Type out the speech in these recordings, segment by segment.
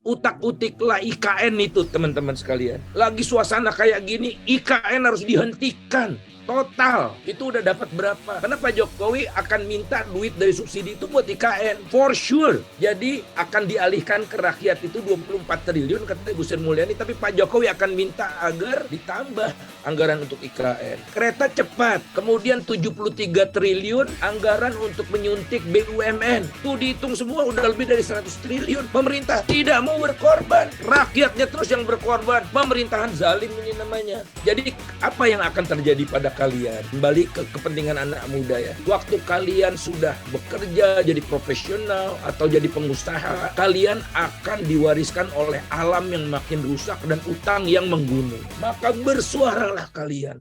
utak-utiklah IKN itu, teman-teman sekalian. Lagi suasana kayak gini, IKN harus dihentikan. Total, itu udah dapat berapa? Karena Pak Jokowi akan minta duit dari subsidi itu buat IKN, for sure. Jadi akan dialihkan ke rakyat itu 24 triliun, kata Ibu Sri Mulyani, tapi Pak Jokowi akan minta agar ditambah anggaran untuk IKN. Kereta cepat, kemudian 73 triliun anggaran untuk menyuntik BUMN. Itu dihitung semua udah lebih dari 100 triliun. Pemerintah tidak mau berkorban, rakyatnya terus yang berkorban. Pemerintahan zalim ini namanya. Jadi apa yang akan terjadi pada kalian? Kembali ke kepentingan anak muda ya. Waktu kalian sudah bekerja jadi profesional atau jadi pengusaha, kalian akan diwariskan oleh alam yang makin rusak dan utang yang menggunung. Maka bersuaralah kalian.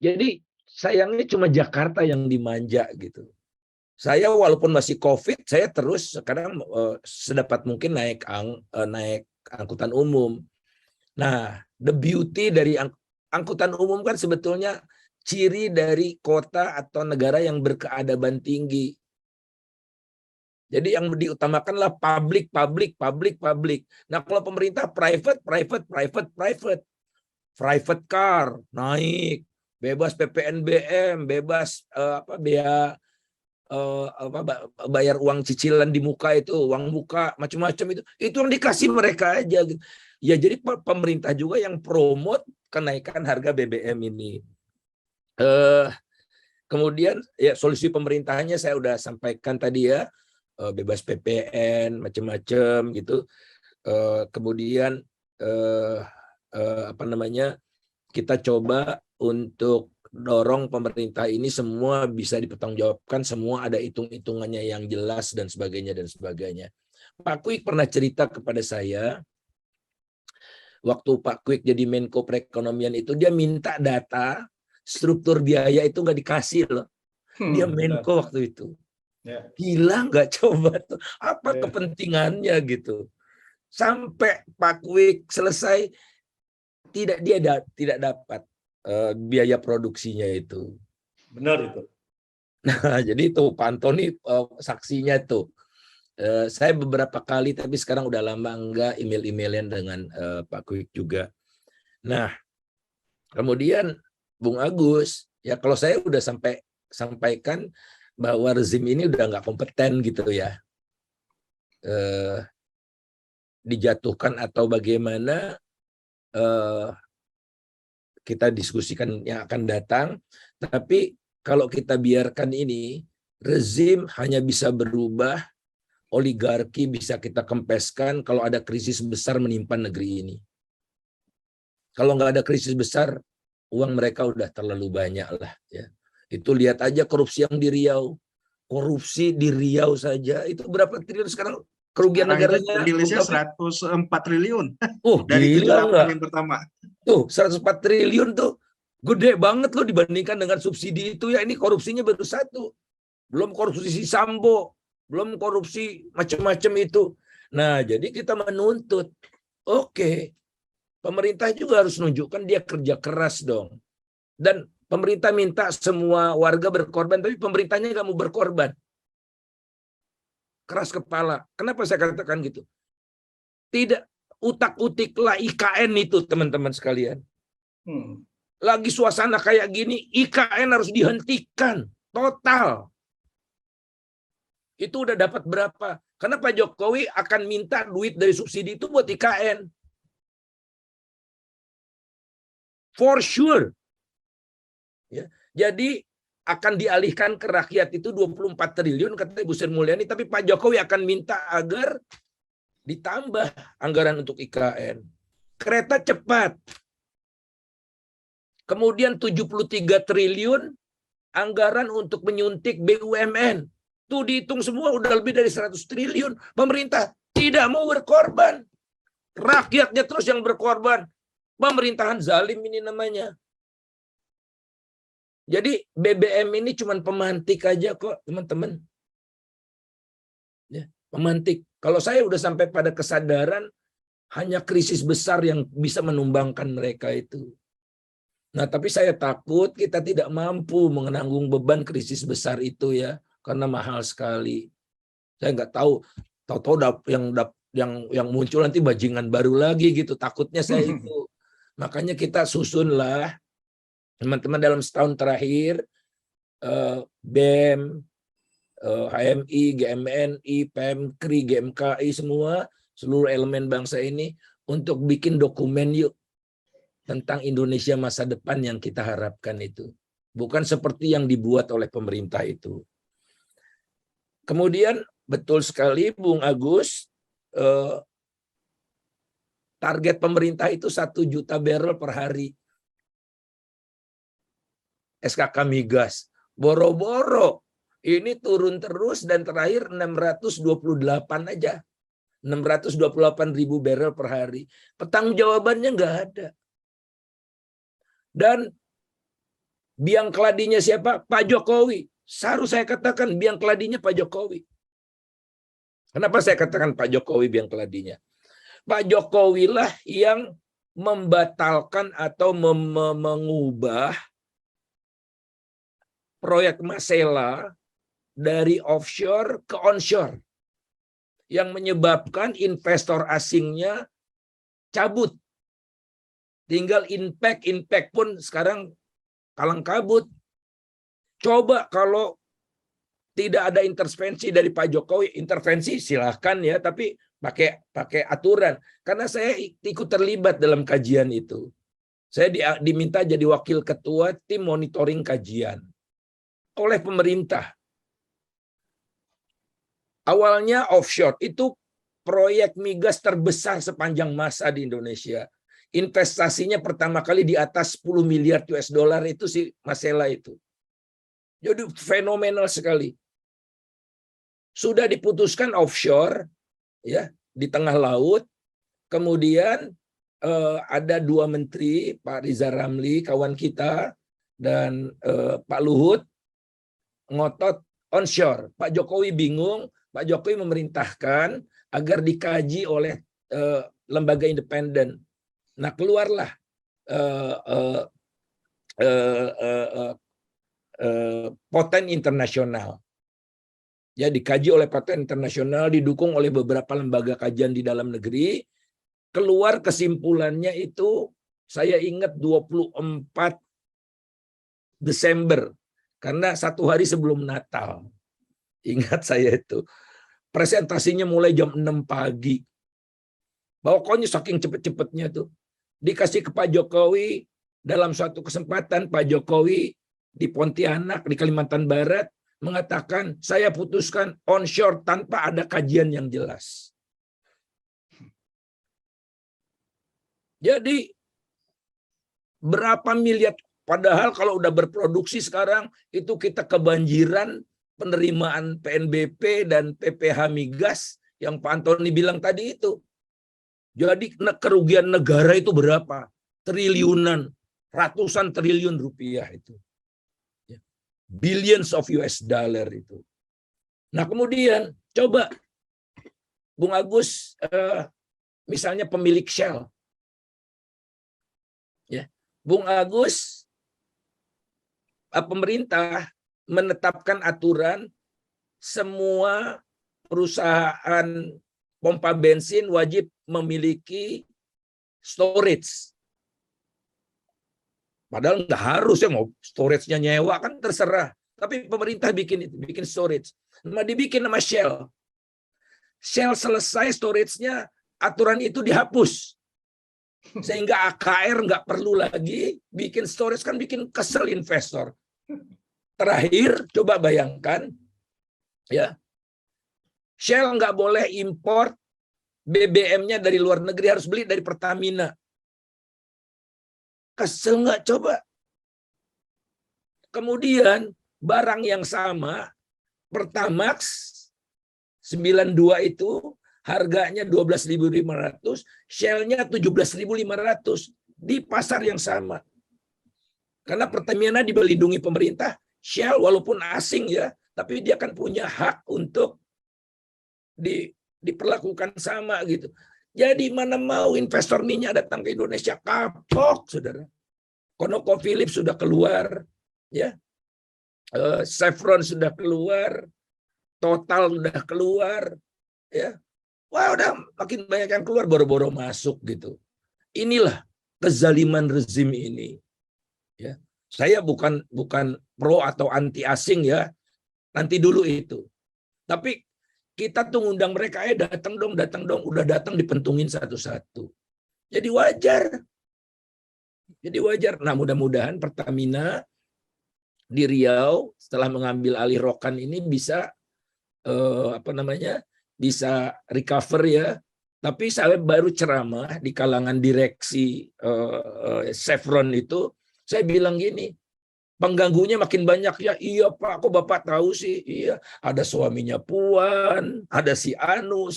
Jadi sayangnya cuma Jakarta yang dimanja gitu. Saya walaupun masih COVID, saya terus sekarang sedapat mungkin naik angkutan umum. Nah, the beauty dari angkutan umum kan sebetulnya ciri dari kota atau negara yang berkeadaban tinggi. Jadi yang diutamakanlah public, public, public, public. Nah, kalau pemerintah private, private, private, private. Private car naik, bebas PPNBM, bebas biaya bayar uang cicilan di muka itu, uang muka macam-macam itu yang dikasih mereka aja. Ya jadi pemerintah juga yang promote kenaikan harga BBM ini. Kemudian ya solusi pemerintahnya saya udah sampaikan tadi ya, bebas PPN macam-macam gitu. Kemudian kita coba untuk dorong pemerintah ini semua bisa dipertanggungjawabkan, semua ada hitung-hitungannya yang jelas dan sebagainya dan sebagainya. Pak Kwik pernah cerita kepada saya, waktu Pak Kwik jadi Menko Perekonomian itu dia minta data struktur biaya itu nggak dikasih loh. Dia Menko waktu itu. Gila nggak coba tuh apa kepentingannya gitu. Sampai Pak Kwik selesai tidak dapat biaya produksinya itu. Benar itu. Nah, jadi itu Pak Antoni saksinya tuh. Saya beberapa kali, tapi sekarang udah lama enggak email-emailan dengan Pak Kwik juga. Nah, kemudian Bung Agus, ya kalau saya udah sampaikan bahwa rezim ini udah nggak kompeten gitu ya. Dijatuhkan atau bagaimana kita diskusikan yang akan datang, tapi kalau kita biarkan ini, rezim hanya bisa berubah, oligarki bisa kita kempeskan kalau ada krisis besar menimpa negeri ini. Kalau nggak ada krisis besar, uang mereka udah terlalu banyak lah. Ya. Itu lihat aja korupsi yang di Riau. Korupsi di Riau saja, itu berapa triliun sekarang kerugian negaranya? Rilisnya 104 triliun. Dari gila nggak? Yang pertama. Tuh, 104 triliun tuh. Gede banget loh dibandingkan dengan subsidi itu ya. Ini korupsinya baru satu. Belum korupsi si Sambo. Belum korupsi macam-macam itu. Nah, jadi kita menuntut. Oke, pemerintah juga harus menunjukkan dia kerja keras dong. Dan pemerintah minta semua warga berkorban, tapi pemerintahnya nggak mau berkorban. Keras kepala. Kenapa saya katakan gitu? Tidak utak-utiklah IKN itu, teman-teman sekalian. Lagi suasana kayak gini, IKN harus dihentikan total. Itu udah dapat berapa? Karena Pak Jokowi akan minta duit dari subsidi itu buat IKN. For sure. Ya. Jadi akan dialihkan ke rakyat itu 24 triliun kata Ibu Sri Mulyani, tapi Pak Jokowi akan minta agar ditambah anggaran untuk IKN. Kereta cepat. Kemudian 73 triliun anggaran untuk menyuntik BUMN. Tuh dihitung semua udah lebih dari 100 triliun. Pemerintah tidak mau berkorban. Rakyatnya terus yang berkorban. Pemerintahan zalim ini namanya. Jadi BBM ini cuma pemantik aja kok, teman-teman. Ya, pemantik. Kalau saya udah sampai pada kesadaran, hanya krisis besar yang bisa menumbangkan mereka itu. Nah, tapi saya takut kita tidak mampu menanggung beban krisis besar itu ya, karena mahal sekali. Saya nggak tahu, tahu-tahu yang muncul nanti bajingan baru lagi gitu. Takutnya saya itu. Makanya kita susunlah, teman-teman, dalam setahun terakhir, BEM, HMI, GMNI, PMKRI, GMKI, semua, seluruh elemen bangsa ini untuk bikin dokumen yuk tentang Indonesia masa depan yang kita harapkan itu. Bukan seperti yang dibuat oleh pemerintah itu. Kemudian betul sekali Bung Agus, target pemerintah itu 1 juta barrel per hari. SKK migas. Boro-boro. Ini turun terus dan terakhir 628 aja. 628.000 barrel per hari. Pertanggungjawabannya nggak ada. Dan biang keladinya siapa? Pak Jokowi. Seharusnya saya katakan biang keladinya Pak Jokowi. Kenapa saya katakan Pak Jokowi biang keladinya? Pak Jokowi lah yang membatalkan atau mengubah proyek Masela dari offshore ke onshore yang menyebabkan investor asingnya cabut. Tinggal impact pun sekarang kalang kabut. Coba kalau tidak ada intervensi dari Pak Jokowi, intervensi silahkan ya, tapi pakai aturan. Karena saya ikut terlibat dalam kajian itu. Saya diminta jadi wakil ketua tim monitoring kajian oleh pemerintah. Awalnya offshore, itu proyek migas terbesar sepanjang masa di Indonesia. Investasinya pertama kali di atas 10 miliar US dollar itu si Masela itu. Jadi fenomenal sekali. Sudah diputuskan offshore ya di tengah laut. Kemudian ada 2 menteri, Pak Riza Ramli kawan kita dan Pak Luhut ngotot onshore. Pak Jokowi bingung, Pak Jokowi memerintahkan agar dikaji oleh lembaga independen. Nah, keluarlah Poten Internasional. Ya, dikaji oleh Poten Internasional, didukung oleh beberapa lembaga kajian di dalam negeri. Keluar kesimpulannya itu, saya ingat 24 Desember. Karena 1 hari sebelum Natal. Ingat saya itu. Presentasinya mulai jam 6 pagi. Pokoknya saking cepet-cepetnya tuh. Dikasih ke Pak Jokowi, dalam suatu kesempatan Pak Jokowi di Pontianak, di Kalimantan Barat, mengatakan, saya putuskan onshore tanpa ada kajian yang jelas. Jadi, berapa miliar, padahal kalau udah berproduksi sekarang, itu kita kebanjiran penerimaan PNBP dan PPH migas yang Pak Antoni bilang tadi itu. Jadi kerugian negara itu berapa? Triliunan, ratusan triliun rupiah itu. Billions of US dollar itu. Nah kemudian coba Bung Agus, misalnya pemilik Shell. Ya, Bung Agus, pemerintah menetapkan aturan semua perusahaan pompa bensin wajib memiliki storage. Padahal nggak harus ya, mau storage-nya nyewa kan terserah. Tapi pemerintah bikin itu, bikin storage. Nah, dibikin sama Shell. Shell selesai storage-nya, aturan itu dihapus. Sehingga AKR nggak perlu lagi bikin storage, kan bikin kesel investor. Terakhir, coba bayangkan, ya, Shell nggak boleh import BBM-nya dari luar negeri, harus beli dari Pertamina. Kesel nggak coba? Kemudian barang yang sama, Pertamax 92 itu harganya 12.500, Shell-nya 17.500 di pasar yang sama. Karena Pertamina dilindungi pemerintah, Shell walaupun asing ya, tapi dia kan punya hak untuk diperlakukan sama gitu. Jadi mana mau investor minyak datang ke Indonesia, kapok, saudara. ConocoPhillips sudah keluar, ya. Chevron sudah keluar, Total sudah keluar, ya. Wah, udah makin banyak yang keluar, boro-boro masuk gitu. Inilah kezaliman rezim ini. Ya, saya bukan pro atau anti asing ya. Nanti dulu itu. Tapi kita tuh ngundang mereka, datang dong, udah datang dipentungin satu-satu. Jadi wajar. Nah, mudah-mudahan Pertamina di Riau setelah mengambil alih Rokan ini bisa bisa recover ya. Tapi saya baru ceramah di kalangan direksi Chevron itu, saya bilang gini, pengganggunya makin banyak ya. Iya Pak, kok Bapak tahu sih? Iya, ada suaminya Puan, ada si Anu.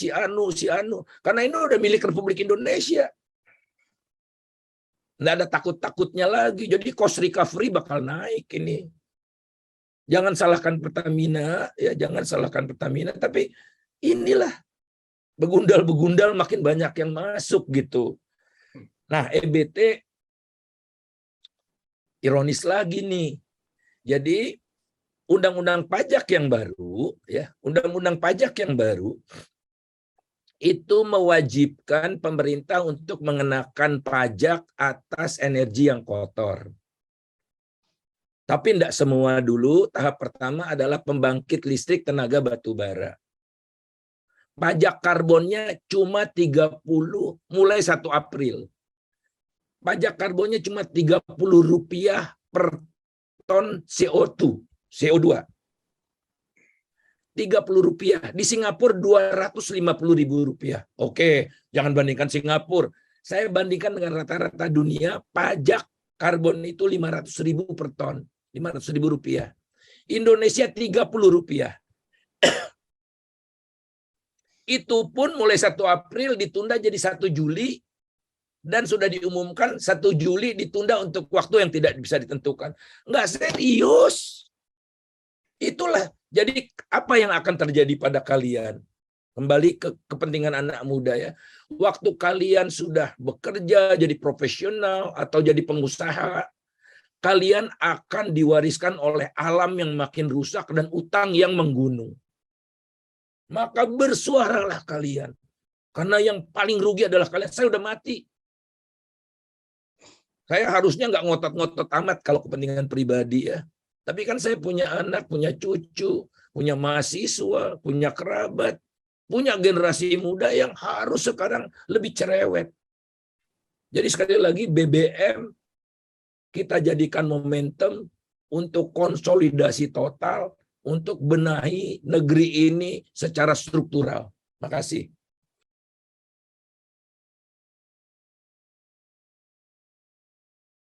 Karena ini udah milik Republik Indonesia. Nggak ada takut-takutnya lagi. Jadi cost recovery bakal naik ini. Jangan salahkan Pertamina, ya jangan salahkan Pertamina. Tapi inilah begundal-begundal makin banyak yang masuk gitu. Nah, EBT ironis lagi nih. Jadi undang-undang pajak yang baru, ya, undang-undang pajak yang baru itu mewajibkan pemerintah untuk mengenakan pajak atas energi yang kotor. Tapi tidak semua dulu. Tahap pertama adalah pembangkit listrik tenaga batu bara. Pajak karbonnya cuma 30 mulai 1 April. Pajak karbonnya cuma Rp30 per ton CO2. Rp30. Di Singapura Rp250.000. Oke, jangan bandingkan Singapura. Saya bandingkan dengan rata-rata dunia, pajak karbon itu Rp500.000 per ton. Rp500.000. Indonesia Rp30. Itu pun mulai 1 April ditunda jadi 1 Juli. Dan sudah diumumkan 1 Juli ditunda untuk waktu yang tidak bisa ditentukan. Nggak serius. Itulah. Jadi apa yang akan terjadi pada kalian? Kembali ke kepentingan anak muda ya. Waktu kalian sudah bekerja jadi profesional atau jadi pengusaha, kalian akan diwariskan oleh alam yang makin rusak dan utang yang menggunung. Maka bersuaralah kalian. Karena yang paling rugi adalah kalian. Saya udah mati. Saya harusnya nggak ngotot-ngotot amat kalau kepentingan pribadi ya. Tapi kan saya punya anak, punya cucu, punya mahasiswa, punya kerabat, punya generasi muda yang harus sekarang lebih cerewet. Jadi sekali lagi BBM kita jadikan momentum untuk konsolidasi total, untuk benahi negeri ini secara struktural. Makasih.